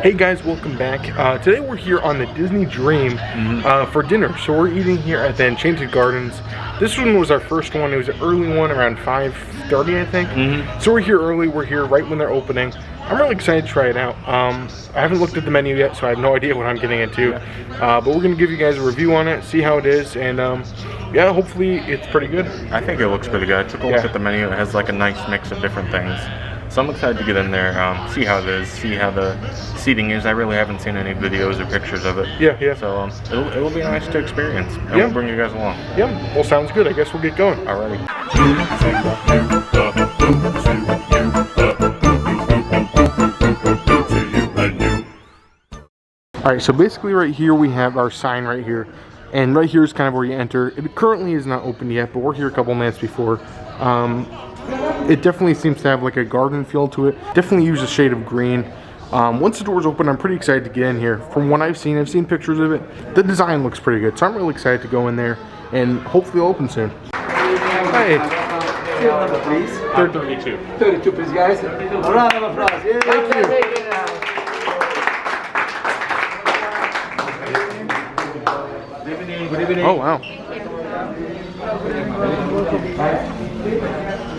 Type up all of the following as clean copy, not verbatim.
Hey guys, welcome back. Today we're here on the Disney Dream for dinner. So we're eating here at the Enchanted Gardens. This one was our first one. It was an early one, around 5:30 I think. So we're here early. We're here right when they're opening. I'm really excited to try it out. I haven't looked at the menu yet, so I have no idea what I'm getting into. But we're going to give you guys a review on it, see how it is, and yeah, hopefully it's pretty good. I think it looks pretty good. I took a look at the menu. It has like a nice mix of different things. So I'm excited to get in there, see how it is, see how the seating is. I really haven't seen any videos or pictures of it. Yeah. So it'll be nice to experience, and we'll bring you guys along. Yeah, well, sounds good. I guess we'll get going. Alrighty. Alright, so basically right here we have our sign right here. And right here is kind of where you enter. It currently is not open yet, but we're here a couple minutes before. It definitely seems to have like a garden feel to it. Definitely use a shade of green. Once the doors open, I'm pretty excited to get in here. From what I've seen pictures of it. The design looks pretty good, so I'm really excited to go in there and hopefully it'll open soon. Hey. Number, please. 32. 32, please, guys. A round of applause. Yeah. Thank you. Good evening. Oh wow.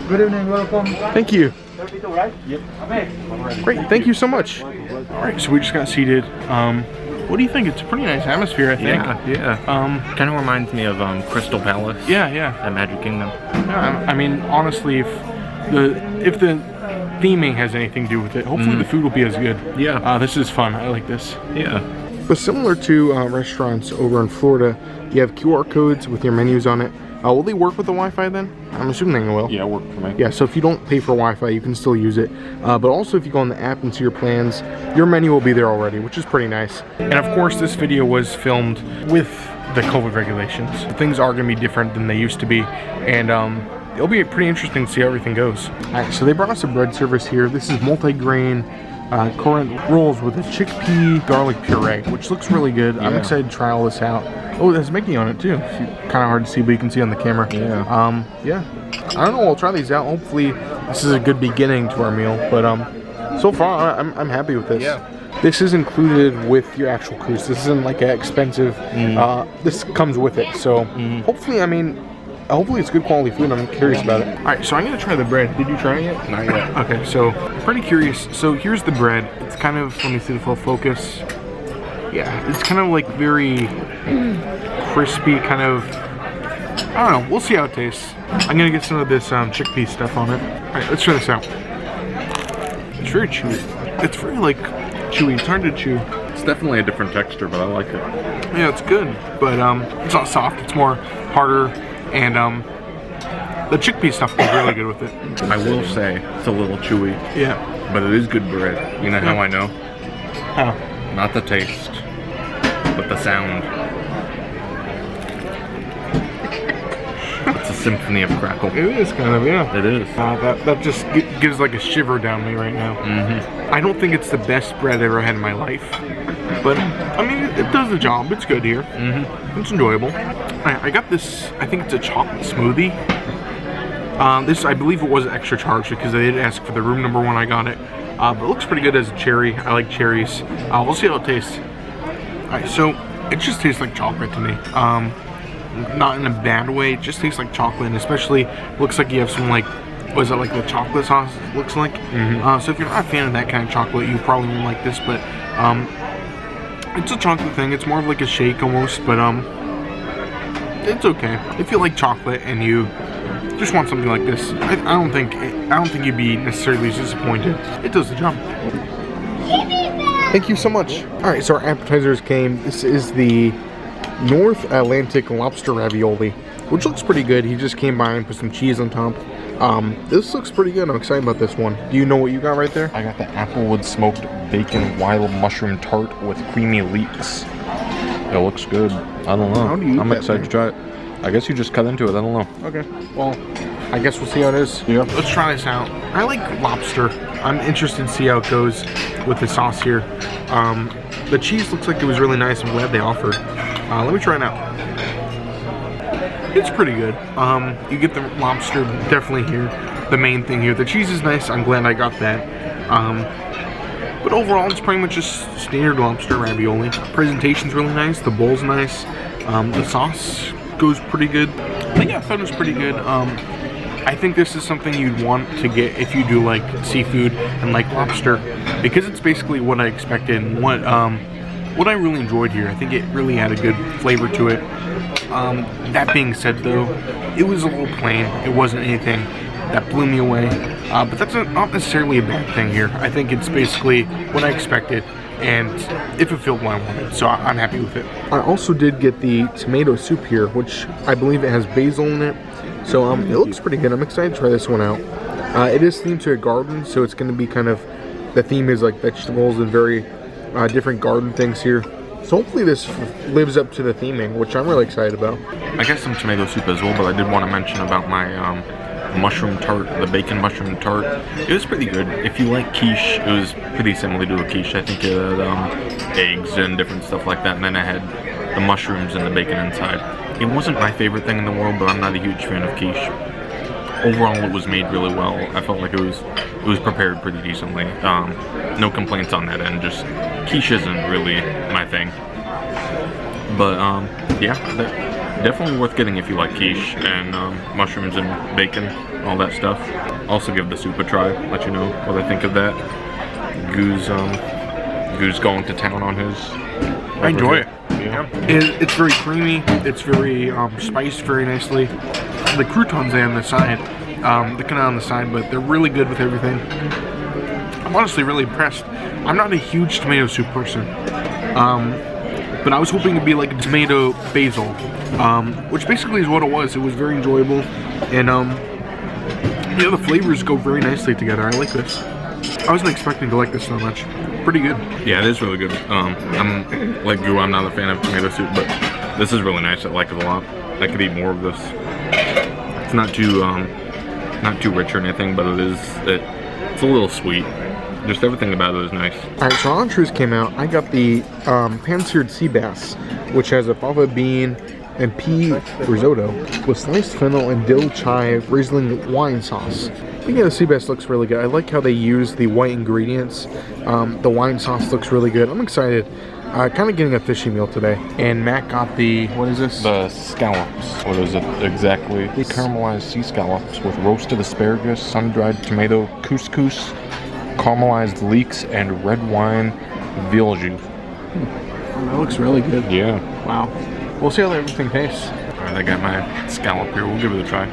Good evening, welcome. Thank you. 32, right? Yep. Great, thank you so much. Alright, so we just got seated. What do you think? It's a pretty nice atmosphere, I think. Yeah. Kind of reminds me of Crystal Palace. Yeah. At Magic Kingdom. Yeah, I mean, honestly, if the theming has anything to do with it, hopefully the food will be as good. Yeah. This is fun. I like this. Yeah. But similar to restaurants over in Florida, you have QR codes with your menus on it. Will they work with the Wi-Fi then? I'm assuming they will. Yeah, it worked for me. Yeah, so if you don't pay for Wi-Fi, you can still use it. But also if you go on the app and see your plans, your menu will be there already, which is pretty nice. And of course, this video was filmed with the COVID regulations. Things are going to be different than they used to be. And it'll be pretty interesting to see how everything goes. Alright, so they brought us a bread service here. This is multi-grain current rolls with a chickpea garlic puree, which looks really good. I'm excited to try all this out. Oh, it has Mickey on it too. Kind of hard to see, but you can see on the camera. Yeah. Yeah. I don't know. We'll try these out. Hopefully, this is a good beginning to our meal. But so far, I'm happy with this. Yeah. This is included with your actual cruise. This isn't like an expensive. This comes with it. So hopefully, hopefully it's good quality food. I'm curious about it. All right, so I'm gonna try the bread. Did you try it yet? Not yet. Okay, so pretty curious. So here's the bread. It's kind of, let me see the full focus. Yeah, it's kind of like very crispy, kind of, I don't know. We'll see how it tastes. I'm gonna get some of this chickpea stuff on it. All right, let's try this out. It's very chewy. It's very like chewy. It's hard to chew. It's definitely a different texture, but I like it. Yeah, it's good, but it's not soft. It's more harder. And the chickpea stuff goes really good with it. I will say it's a little chewy. Yeah. But it is good bread. You know how I know? How? Not the taste, but the sound. It's a symphony of crackle. It is kind of, yeah. It is. That just gives like a shiver down me right now. I don't think it's the best bread I've ever had in my life. But, I mean, it does the job. It's good here. It's enjoyable. I got this, I think it's a chocolate smoothie. This, I believe it was extra charged because they did ask for the room number one. I got it. But it looks pretty good as a cherry. I like cherries. We'll see how it tastes. Alright, so it just tastes like chocolate to me. Not in a bad way. It just tastes like chocolate, and especially looks like you have some like, what is it, like the chocolate sauce it looks like? So if you're not a fan of that kind of chocolate, you probably won't like this, but it's a chocolate thing. It's more of like a shake almost, but it's okay. If you like chocolate and you just want something like this, I don't think you'd be necessarily disappointed. It does the job. Thank you so much. All right, so our appetizers came. This is the North Atlantic Lobster Ravioli, which looks pretty good. He just came by and put some cheese on top. This looks pretty good. I'm excited about this one. Do you know what you got right there? I got the Applewood Smoked Bacon Wild Mushroom Tart with creamy leeks. It looks good. I don't know. How do you eat I'm that excited to try it. I guess you just cut into it. I don't know. Okay. Well, I guess we'll see how it is. Yeah. Let's try this out. I like lobster. I'm interested to see how it goes with the sauce here. The cheese looks like it was really nice. I'm glad they offered. Let me try it out. It's pretty good. You get the lobster definitely here. The main thing here. The cheese is nice. I'm glad I got that. But overall, it's pretty much just standard lobster ravioli. Presentation's really nice. The bowl's nice. The sauce goes pretty good. But yeah, I thought it was pretty good. I think this is something you'd want to get if you do like seafood and like lobster, because it's basically what I expected and what I really enjoyed here. I think it really had a good flavor to it. That being said though, it was a little plain. It wasn't anything that blew me away, but that's not necessarily a bad thing here. I think it's basically what I expected, and it fulfilled what I wanted, so I'm happy with it. I also did get the tomato soup here, which I believe it has basil in it. So it looks pretty good. I'm excited to try this one out. It is themed to a garden, so it's going to be kind of, the theme is like vegetables and very different garden things here. So hopefully this lives up to the theming, which I'm really excited about. I got some tomato soup as well, but I did want to mention about my mushroom tart, the bacon mushroom tart. It was pretty good. If you like quiche, it was pretty similar to a quiche. I think it had eggs and different stuff like that, and then I had the mushrooms and the bacon inside. It wasn't my favorite thing in the world, but I'm not a huge fan of quiche. Overall, it was made really well. I felt like it was prepared pretty decently. No complaints on that end. Just quiche isn't really my thing. But yeah, definitely worth getting if you like quiche and mushrooms and bacon, all that stuff. Also give the soup a try. Let you know what I think of that. Goo's going to town on his. I enjoy it. Yeah. It's very creamy. It's very spiced very nicely. The croutons on the side, they're kind of on the side, but they're really good with everything. I'm honestly really impressed. I'm not a huge tomato soup person, but I was hoping it'd be like a tomato basil, which basically is what it was. It was very enjoyable, and yeah, the flavors go very nicely together. I like this. I wasn't expecting to like this so much. Pretty good. Yeah, it is really good. I'm like Goo, I'm not a fan of tomato soup, but this is really nice. I like it a lot. I could eat more of this. It's not too rich or anything, but it's a little sweet. Just everything about it is nice. Alright, so entrees came out. I got the pan-seared sea bass, which has a fava bean and pea risotto with sliced fennel and dill chive Riesling wine sauce. But yeah, the sea bass looks really good. I like how they use the white ingredients. The wine sauce looks really good. I'm excited. Kind of getting a fishy meal today. And Matt got the, what is this? The scallops. What is it exactly? Caramelized sea scallops with roasted asparagus, sun-dried tomato couscous, caramelized leeks, and red wine veal jus. That looks really good. Yeah. Wow. We'll see how everything tastes. Alright, I got my scallop here. We'll give it a try.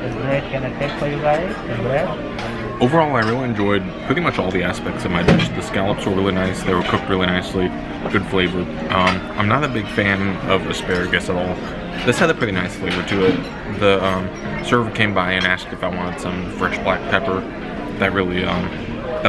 Bread can I take for you guys? The bread? Overall, I really enjoyed pretty much all the aspects of my dish. The scallops were really nice. They were cooked really nicely. Good flavor. I'm not a big fan of asparagus at all. This had a pretty nice flavor to it. The server came by and asked if I wanted some fresh black pepper. That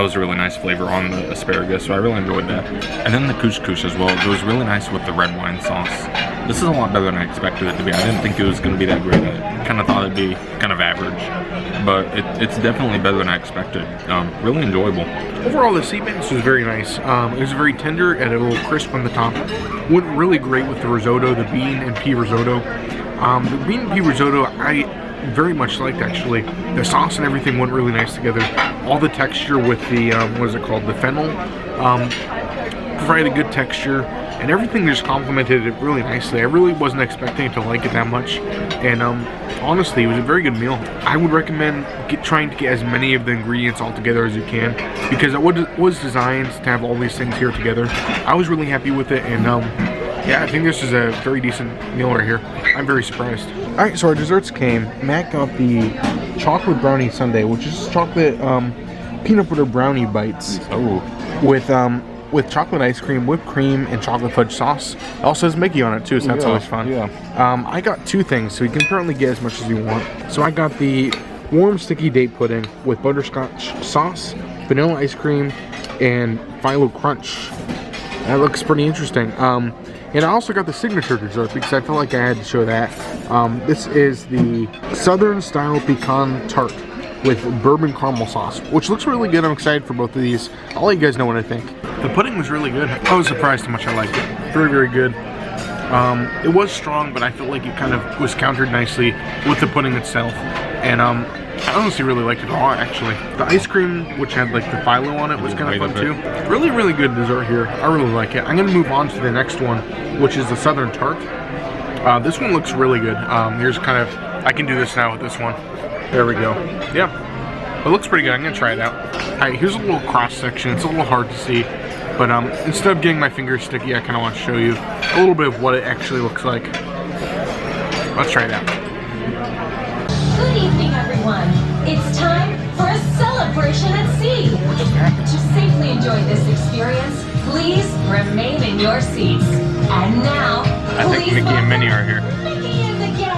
was a really nice flavor on the asparagus, so I really enjoyed that. And then the couscous as well. It was really nice with the red wine sauce. This is a lot better than I expected it to be. I didn't think it was going to be that great. I kind of thought it'd be kind of average, but it's definitely better than I expected. Really enjoyable. Overall, the sea bass was very nice. It was very tender and a little crisp on the top. Went really great with the risotto, the bean and pea risotto. The bean and pea risotto, I very much liked actually. The sauce and everything went really nice together. All the texture with the, what is it called, the fennel, provided a good texture. And everything just complemented it really nicely. I really wasn't expecting to like it that much. And honestly, it was a very good meal. I would recommend trying to get as many of the ingredients all together as you can, because it was designed to have all these things here together. I was really happy with it, and yeah, I think this is a very decent meal right here. I'm very surprised. Alright, so our desserts came. Matt got the chocolate brownie sundae, which is chocolate peanut butter brownie bites. Oh. With chocolate ice cream, whipped cream, and chocolate fudge sauce. It also has Mickey on it too, so that's always fun. Yeah. I got two things, so you can apparently get as much as you want. So I got the warm sticky date pudding with butterscotch sauce, vanilla ice cream, and Philo Crunch. That looks pretty interesting. And I also got the signature dessert because I felt like I had to show that. This is the Southern Style Pecan Tart with bourbon caramel sauce, which looks really good. I'm excited for both of these. I'll let you guys know what I think. The pudding was really good. I was surprised how much I liked it. Very, very good. It was strong, but I felt like it kind of was countered nicely with the pudding itself. And I honestly really liked it a lot, actually. The ice cream, which had like the phyllo on it, was kind of fun too. Really, really good dessert here. I really like it. I'm gonna move on to the next one, which is the Southern Tart. This one looks really good. Here's kind of, I can do this now with this one. There we go. Yeah, it looks pretty good. I'm gonna try it out. All right, here's a little cross section. It's a little hard to see, but instead of getting my fingers sticky, I kind of want to show you a little bit of what it actually looks like. Let's try it out. Good evening, everyone. It's time for a celebration at sea. To safely enjoy this experience, please remain in your seats. And now, I think Mickey and Minnie are here. Mickey in the game.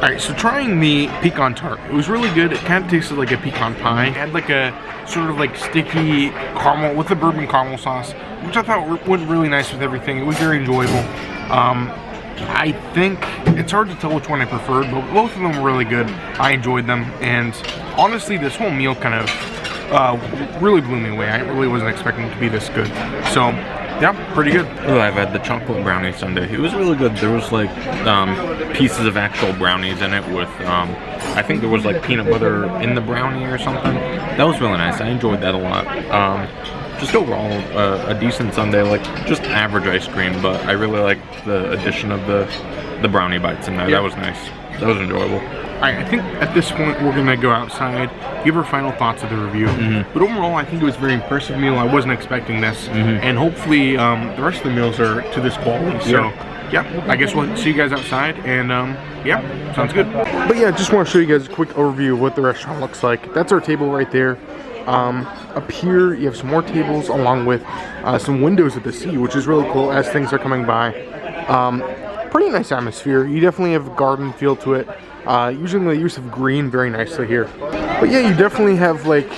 Alright, so trying the Pecan Tart, it was really good. It kind of tasted like a pecan pie. It had like a sort of like sticky caramel with the bourbon caramel sauce, which I thought went really nice with everything. It was very enjoyable. I think it's hard to tell which one I preferred, but both of them were really good. I enjoyed them, and honestly, this whole meal kind of really blew me away. I really wasn't expecting it to be this good. So, yeah, pretty good. I've had the chocolate brownie sundae. It was really good. There was like pieces of actual brownies in it with, I think there was like peanut butter in the brownie or something. That was really nice. I enjoyed that a lot. Just overall, a decent sundae, like just average ice cream, but I really liked the addition of the brownie bites in there. Yeah. That was nice. That was enjoyable. Alright, I think at this point we're gonna go outside, give our final thoughts of the review. But overall, I think it was a very impressive meal. I wasn't expecting this, and hopefully the rest of the meals are to this quality. So, yeah, I guess we'll see you guys outside, and yeah, sounds good. But yeah, just want to show you guys a quick overview of what the restaurant looks like. That's our table right there. Up here, you have some more tables along with some windows at the sea, which is really cool as things are coming by. Pretty nice atmosphere. You definitely have a garden feel to it. Using the use of green very nicely here. But yeah, you definitely have like,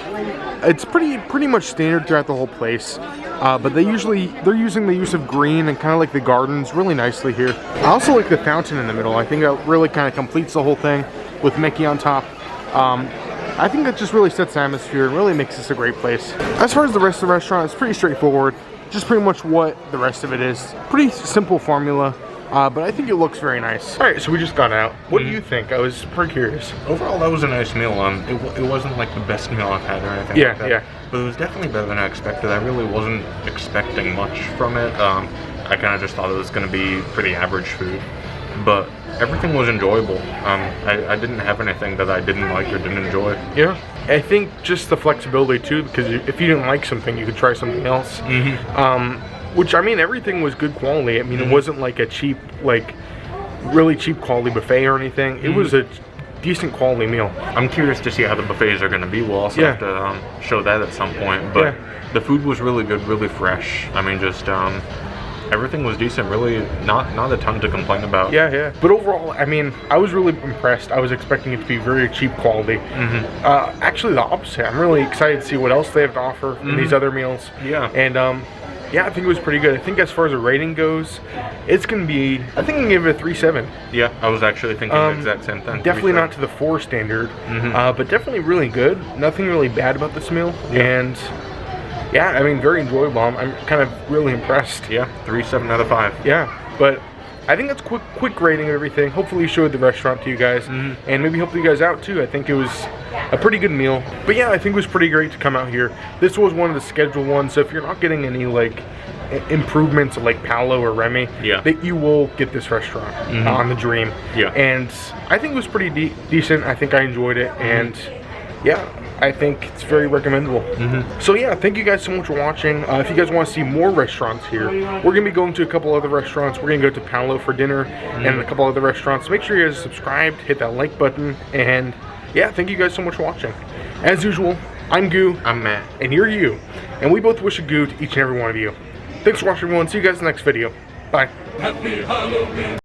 it's pretty much standard throughout the whole place. But they're using the use of green and kind of like the gardens really nicely here. I also like the fountain in the middle. I think that really kind of completes the whole thing with Mickey on top. I think that just really sets the atmosphere and really makes this a great place. As far as the rest of the restaurant, it's pretty straightforward. Just pretty much what the rest of it is. Pretty simple formula. But I think it looks very nice. All right, so we just got out. What do you think? I was pretty curious. Overall, that was a nice meal. It wasn't like the best meal I've had or anything like that. Yeah. But it was definitely better than I expected. I really wasn't expecting much from it. I kind of just thought it was going to be pretty average food. But everything was enjoyable. I didn't have anything that I didn't like or didn't enjoy. Yeah. I think just the flexibility too, because if you didn't like something, you could try something else. Which, I mean, everything was good quality. I mean, it wasn't like a cheap, like, really cheap quality buffet or anything. It was a decent quality meal. I'm curious to see how the buffets are going to be. We'll also have to show that at some point. But the food was really good, really fresh. I mean, just everything was decent. Really, not a ton to complain about. Yeah. But overall, I mean, I was really impressed. I was expecting it to be very cheap quality. Actually, the opposite. I'm really excited to see what else they have to offer in these other meals. Yeah. And yeah, I think it was pretty good. I think as far as a rating goes, it's going to be, I think I'm going to give it a 3.7. Yeah, I was actually thinking the exact same thing. Definitely not to the 4 standard, but definitely really good. Nothing really bad about this meal. And yeah, I mean, very enjoyable. I'm kind of really impressed. Yeah, 3.7 out of 5. Yeah, but I think that's quick rating of everything. Hopefully showed the restaurant to you guys, and maybe helped you guys out too. I think it was a pretty good meal. But yeah, I think it was pretty great to come out here. This was one of the scheduled ones, so if you're not getting any like improvements like Paolo or Remy, that you will get this restaurant on the Dream. And I think it was pretty decent. I think I enjoyed it, and yeah, I think it's very recommendable. So yeah, thank you guys so much for watching. If you guys want to see more restaurants here, we're going to be going to a couple other restaurants. We're going to go to Paolo for dinner and a couple other restaurants. Make sure you guys are subscribed, hit that like button, and yeah, thank you guys so much for watching. As usual, I'm Goo. I'm Matt. And you're you. And we both wish a Goo to each and every one of you. Thanks for watching, everyone. See you guys in the next video. Bye. Happy Halloween.